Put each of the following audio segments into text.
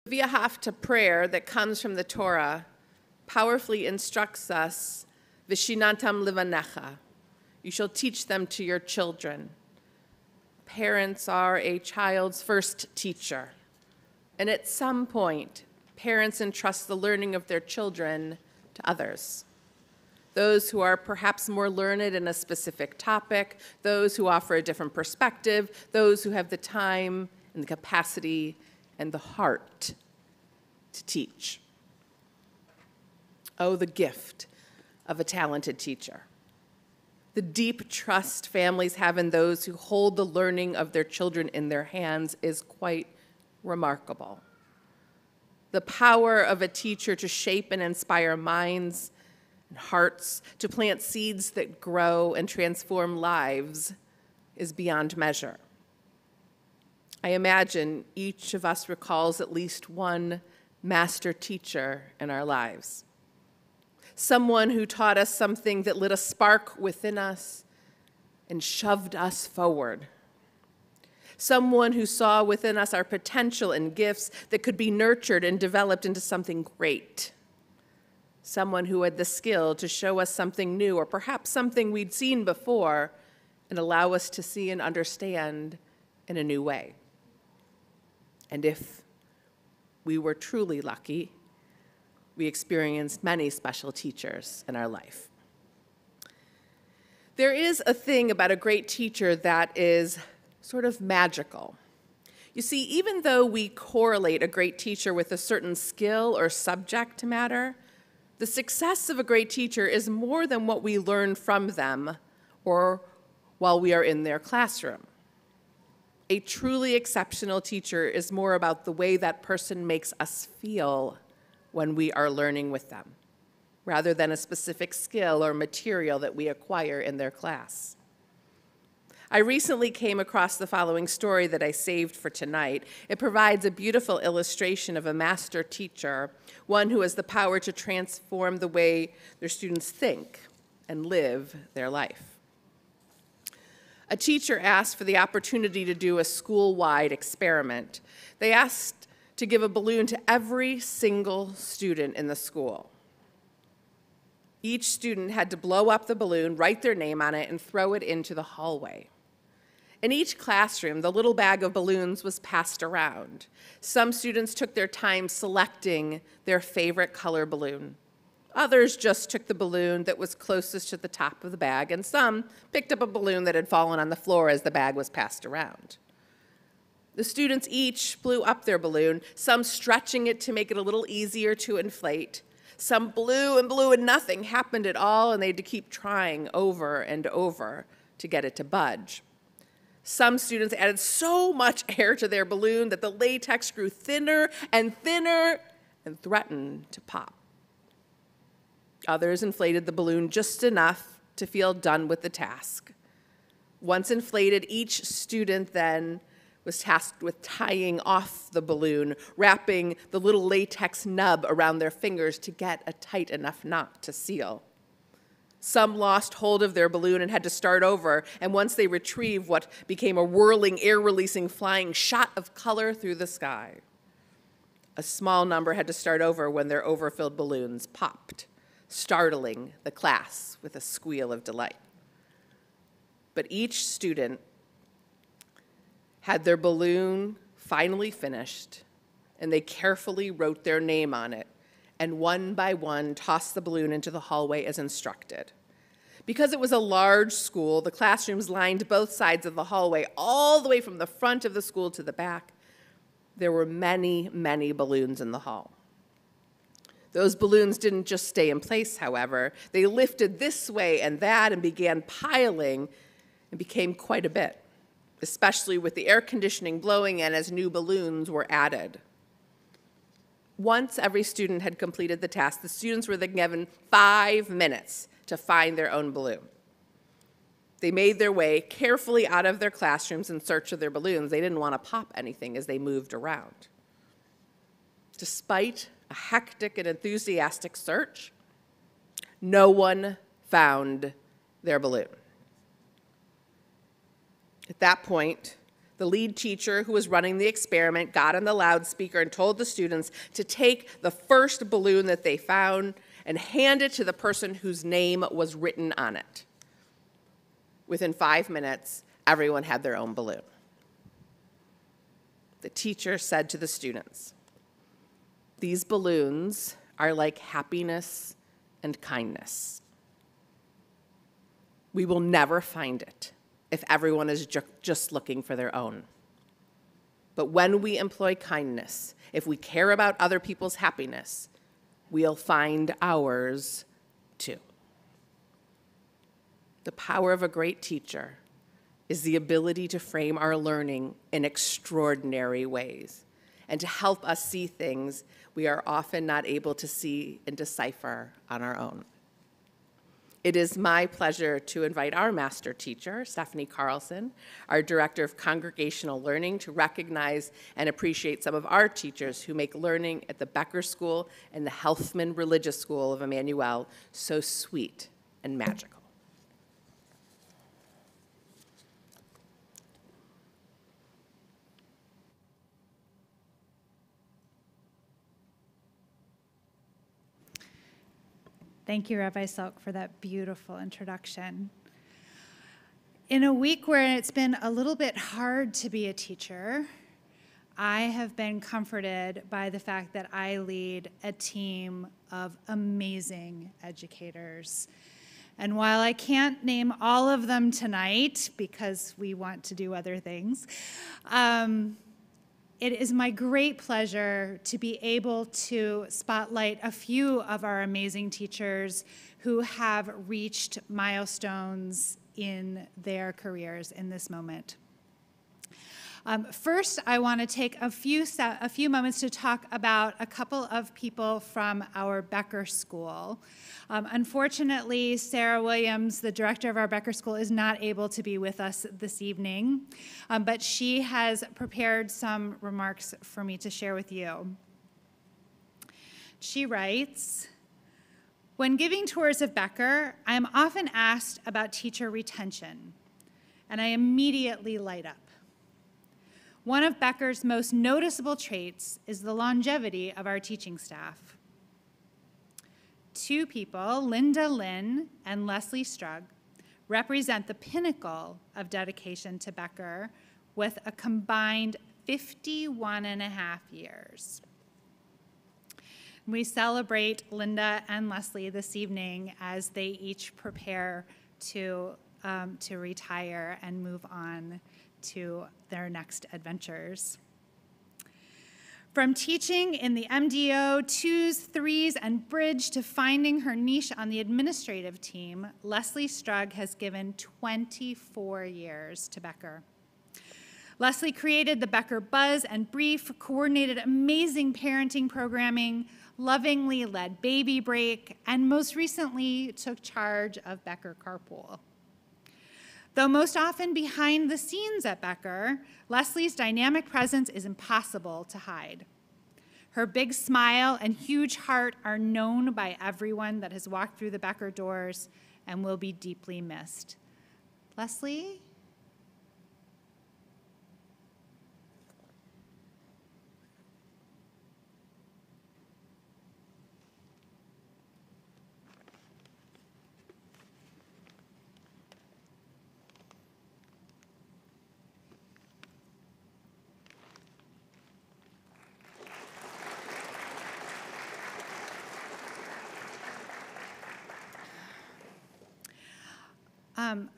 V'ahavta prayer that comes from the Torah powerfully instructs us, V'shinantam livanecha, you shall teach them to your children. Parents are a child's first teacher, and at some point, parents entrust the learning of their children to others. Those who are perhaps more learned in a specific topic, those who offer a different perspective, those who have the time and the capacity and the heart to teach. Oh, the gift of a talented teacher. The deep trust families have in those who hold the learning of their children in their hands is quite remarkable. The power of a teacher to shape and inspire minds and hearts, to plant seeds that grow and transform lives, is beyond measure. I imagine each of us recalls at least one master teacher in our lives. Someone who taught us something that lit a spark within us and shoved us forward. Someone who saw within us our potential and gifts that could be nurtured and developed into something great. Someone who had the skill to show us something new, or perhaps something we'd seen before, and allow us to see and understand in a new way. And if we were truly lucky, we experienced many special teachers in our life. There is a thing about a great teacher that is sort of magical. You see, even though we correlate a great teacher with a certain skill or subject matter, the success of a great teacher is more than what we learn from them or while we are in their classroom. A truly exceptional teacher is more about the way that person makes us feel when we are learning with them, rather than a specific skill or material that we acquire in their class. I recently came across the following story that I saved for tonight. It provides a beautiful illustration of a master teacher, one who has the power to transform the way their students think and live their life. A teacher asked for the opportunity to do a school-wide experiment. They asked to give a balloon to every single student in the school. Each student had to blow up the balloon, write their name on it, and throw it into the hallway. In each classroom, the little bag of balloons was passed around. Some students took their time selecting their favorite color balloon. Others just took the balloon that was closest to the top of the bag, and some picked up a balloon that had fallen on the floor as the bag was passed around. The students each blew up their balloon, some stretching it to make it a little easier to inflate. Some blew and nothing happened at all, and they had to keep trying over and over to get it to budge. Some students added so much air to their balloon that the latex grew thinner and thinner and threatened to pop. Others inflated the balloon just enough to feel done with the task. Once inflated, each student then was tasked with tying off the balloon, wrapping the little latex nub around their fingers to get a tight enough knot to seal. Some lost hold of their balloon and had to start over, and once they retrieved what became a whirling, air-releasing, flying shot of color through the sky. A small number had to start over when their overfilled balloons popped, startling the class with a squeal of delight. But each student had their balloon finally finished, and they carefully wrote their name on it, and one by one tossed the balloon into the hallway as instructed. Because it was a large school, the classrooms lined both sides of the hallway, all the way from the front of the school to the back. There were many, many balloons in the hall. Those balloons didn't just stay in place, however. They lifted this way and that and began piling and became quite a bit, especially with the air conditioning blowing and as new balloons were added. Once every student had completed the task, the students were then given 5 minutes to find their own balloon. They made their way carefully out of their classrooms in search of their balloons. They didn't want to pop anything as they moved around. Despite a hectic and enthusiastic search, no one found their balloon. At that point, The lead teacher who was running the experiment got on the loudspeaker and told the students to take the first balloon that they found and hand it to the person whose name was written on it. Within 5 minutes, everyone had their own balloon. The teacher said to the students, "These balloons are like happiness and kindness. We will never find it if everyone is just looking for their own. But when we employ kindness, if we care about other people's happiness, we'll find ours too." The power of a great teacher is the ability to frame our learning in extraordinary ways and to help us see things we are often not able to see and decipher on our own. It is my pleasure to invite our master teacher, Stephanie Carlson, our Director of Congregational Learning, to recognize and appreciate some of our teachers who make learning at the Becker School and the Helfman Religious School of Emanu so sweet and magical. Thank you, Rabbi Salk, for that beautiful introduction. In a week where it's been a little bit hard to be a teacher, I have been comforted by the fact that I lead a team of amazing educators. And while I can't name all of them tonight because we want to do other things, it is my great pleasure to be able to spotlight a few of our amazing teachers who have reached milestones in their careers in this moment. First, I want to take a few moments to talk about a couple of people from our Becker School. Unfortunately, Sarah Williams, the director of our Becker School, is not able to be with us this evening, but she has prepared some remarks for me to share with you. She writes, "When giving tours of Becker, I am often asked about teacher retention, and I immediately light up. One of Becker's most noticeable traits is the longevity of our teaching staff. Two people, Linda Lynn and Leslie Strug, represent the pinnacle of dedication to Becker with a combined 51 and a half years. We celebrate Linda and Leslie this evening as they each prepare to retire and move on to their next adventures. From teaching in the MDO, 2s, 3s, and bridge to finding her niche on the administrative team, Leslie Strug has given 24 years to Becker. Leslie created the Becker Buzz and Brief, coordinated amazing parenting programming, lovingly led Baby Break, and most recently took charge of Becker Carpool. Though most often behind the scenes at Becker, Leslie's dynamic presence is impossible to hide. Her big smile and huge heart are known by everyone that has walked through the Becker doors and will be deeply missed. Leslie?"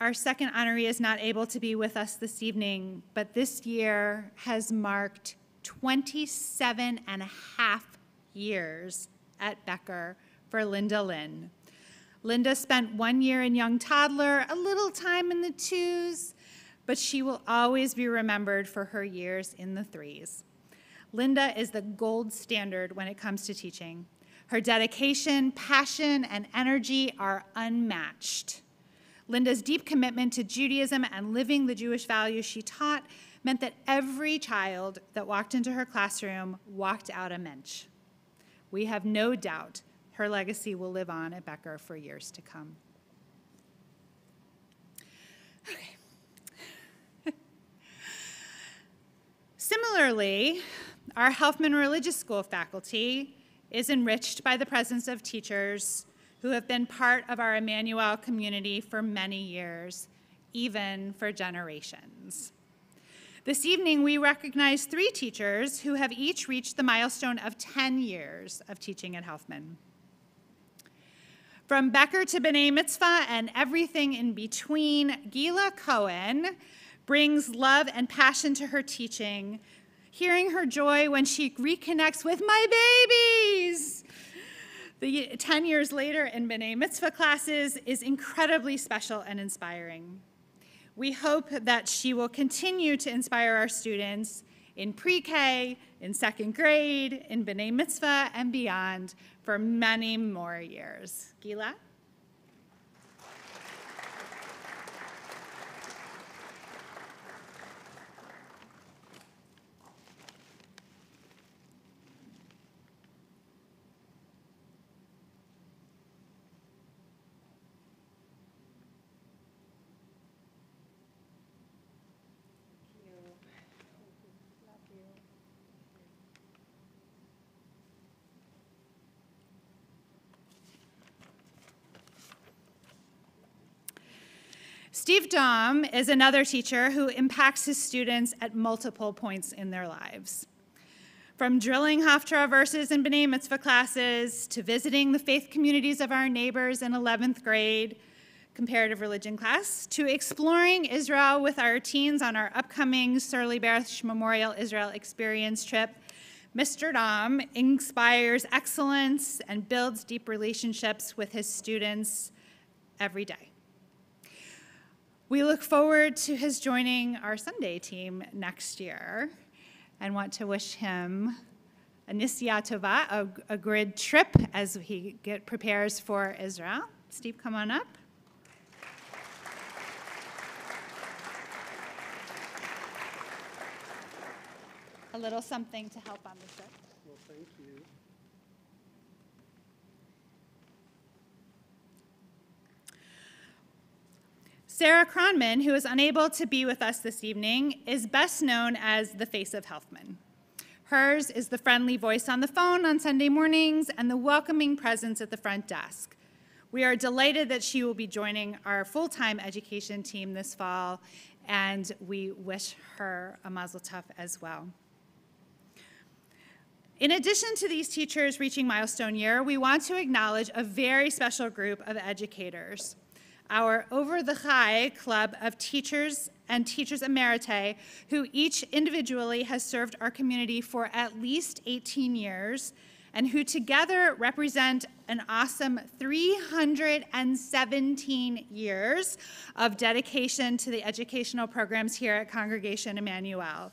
Our second honoree is not able to be with us this evening, but this year has marked 27 and a half years at Becker for Linda Lynn. Linda spent 1 year in young toddler, a little time in the 2s, but she will always be remembered for her years in the 3s. Linda is the gold standard when it comes to teaching. Her dedication, passion, and energy are unmatched. Linda's deep commitment to Judaism and living the Jewish values she taught meant that every child that walked into her classroom walked out a mensch. We have no doubt her legacy will live on at Becker for years to come. Okay. Similarly, our Helfman Religious School faculty is enriched by the presence of teachers who have been part of our Emmanuel community for many years, even for generations. This evening, we recognize 3 teachers who have each reached the milestone of 10 years of teaching at Helfman. From Becker to B'nai Mitzvah and everything in between, Gila Cohen brings love and passion to her teaching, hearing her joy when she reconnects with my babies. 10 years later in B'nai Mitzvah classes is incredibly special and inspiring. We hope that she will continue to inspire our students in pre-K, in 2nd grade, in B'nai Mitzvah, and beyond for many more years. Gila? Steve Dahm is another teacher who impacts his students at multiple points in their lives. From drilling Haftarah verses in B'nai Mitzvah classes, to visiting the faith communities of our neighbors in 11th grade comparative religion class, to exploring Israel with our teens on our upcoming Surly Berth Memorial Israel Experience trip, Mr. Dahm inspires excellence and builds deep relationships with his students every day. We look forward to his joining our Sunday team next year and want to wish him a Nisya Tova, a good trip as he prepares for Israel. Steve, come on up. A little something to help on the trip. Well, thank you. Sarah Cronman, who is unable to be with us this evening, is best known as the face of Helfman. Hers is the friendly voice on the phone on Sunday mornings and the welcoming presence at the front desk. We are delighted that she will be joining our full-time education team this fall, and we wish her a mazel tov as well. In addition to these teachers reaching milestone year, we want to acknowledge a very special group of educators. Our Over the Chai club of teachers and teachers emeritae, who each individually has served our community for at least 18 years, and who together represent an awesome 317 years of dedication to the educational programs here at Congregation Emmanuel.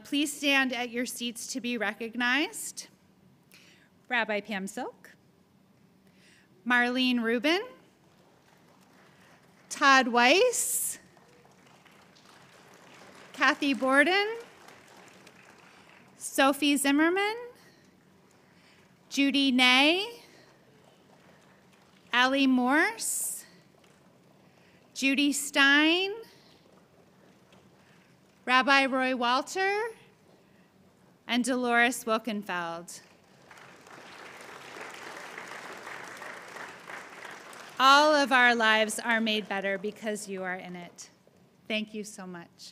Please stand at your seats to be recognized. Rabbi Pam Silk, Marlene Rubin, Todd Weiss, Kathy Borden, Sophie Zimmerman, Judy Ney, Allie Morse, Judy Stein, Rabbi Roy Walter, and Dolores Wilkenfeld. All of our lives are made better because you are in it. Thank you so much.